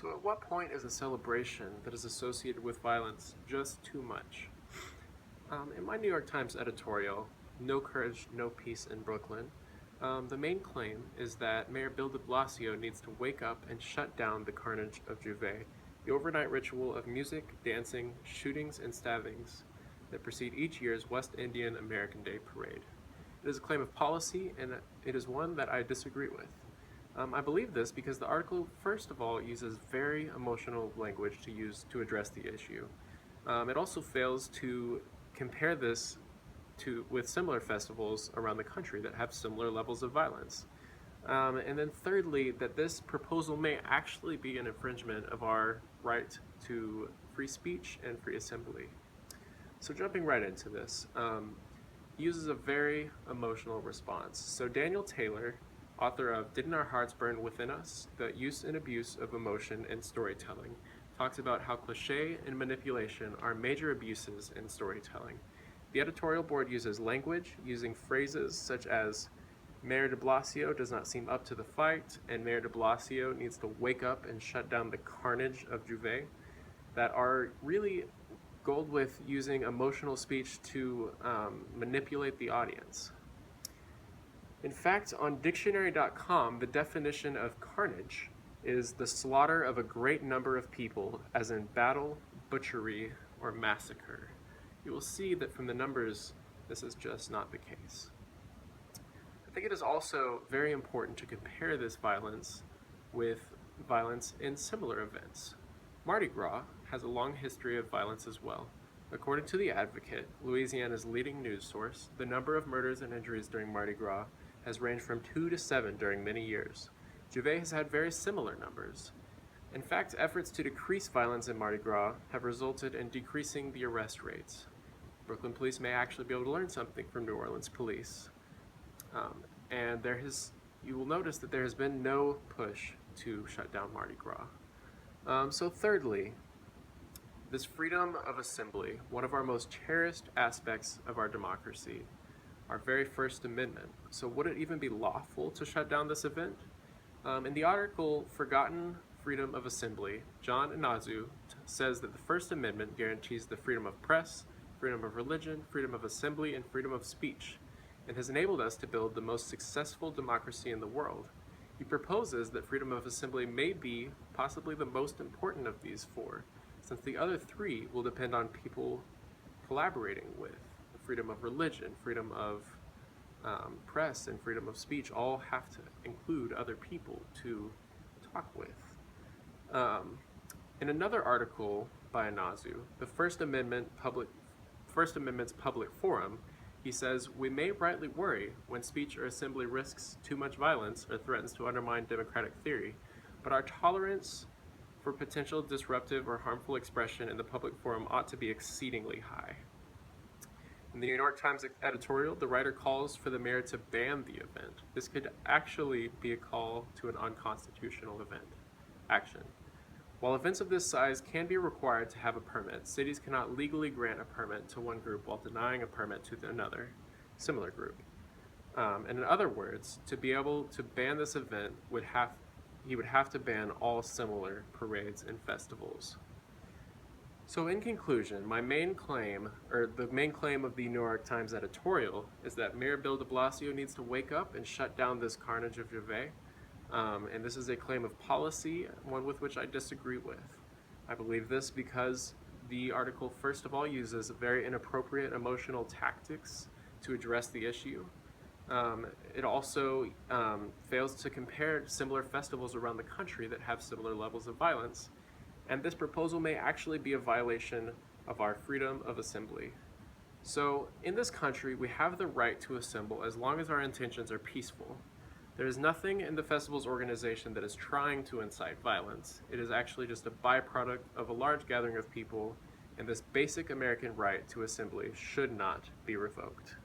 So at what point is a celebration that is associated with violence just too much? In my New York Times editorial, No Courage, No Peace in Brooklyn, the main claim is that Mayor Bill de Blasio needs to wake up and shut down the carnage of Juve, the overnight ritual of music, dancing, shootings, and stabbings that precede each year's West Indian American Day parade. It is a claim of policy, and it is one that I disagree with. I believe this because the article, first of all, uses very emotional language to address the issue. It also fails to compare this with similar festivals around the country that have similar levels of violence. And then thirdly, that this proposal may actually be an infringement of our right to free speech and free assembly. So jumping right into this, uses a very emotional response. So Daniel Taylor, author of Didn't Our Hearts Burn Within Us? The Use and Abuse of Emotion in Storytelling, talks about how cliché and manipulation are major abuses in storytelling. The editorial board uses language, using phrases such as Mayor de Blasio does not seem up to the fight, and Mayor de Blasio needs to wake up and shut down the carnage of Juve, that are really gold with using emotional speech to manipulate the audience. In fact, on dictionary.com, the definition of carnage is the slaughter of a great number of people, as in battle, butchery, or massacre. You will see that from the numbers, this is just not the case. I think it is also very important to compare this violence with violence in similar events. Mardi Gras has a long history of violence as well. According to The Advocate, Louisiana's leading news source, the number of murders and injuries during Mardi Gras has ranged from 2 to 7 during many years. Juve has had very similar numbers. In fact, efforts to decrease violence in Mardi Gras have resulted in decreasing the arrest rates. Brooklyn police may actually be able to learn something from New Orleans police. And you will notice that there has been no push to shut down Mardi Gras. So thirdly, this freedom of assembly, one of our most cherished aspects of our democracy, our very First Amendment. So would it even be lawful to shut down this event? In the article, Forgotten Freedom of Assembly, John Inazu says that the First Amendment guarantees the freedom of press, freedom of religion, freedom of assembly, and freedom of speech, and has enabled us to build the most successful democracy in the world. He proposes that freedom of assembly may be possibly the most important of these four, since the other three will depend on people collaborating with. Freedom of religion, freedom of press, and freedom of speech all have to include other people to talk with. In another article by Inazu, the First Amendment's public forum, he says, "We may rightly worry when speech or assembly risks too much violence or threatens to undermine democratic theory, but our tolerance for potential disruptive or harmful expression in the public forum ought to be exceedingly high." In the New York Times editorial, the writer calls for the mayor to ban the event. This could actually be a call to an unconstitutional action. While events of this size can be required to have a permit, cities cannot legally grant a permit to one group while denying a permit to another, similar group. And in other words, to be able to ban this event, he would have to ban all similar parades and festivals. So in conclusion, the main claim of the New York Times editorial is that Mayor Bill de Blasio needs to wake up and shut down this carnage of Juve. And this is a claim of policy, one with which I disagree with. I believe this because the article, first of all, uses very inappropriate emotional tactics to address the issue. It also fails to compare similar festivals around the country that have similar levels of violence. And this proposal may actually be a violation of our freedom of assembly. So in this country, we have the right to assemble as long as our intentions are peaceful. There is nothing in the festival's organization that is trying to incite violence. It is actually just a byproduct of a large gathering of people, and this basic American right to assembly should not be revoked.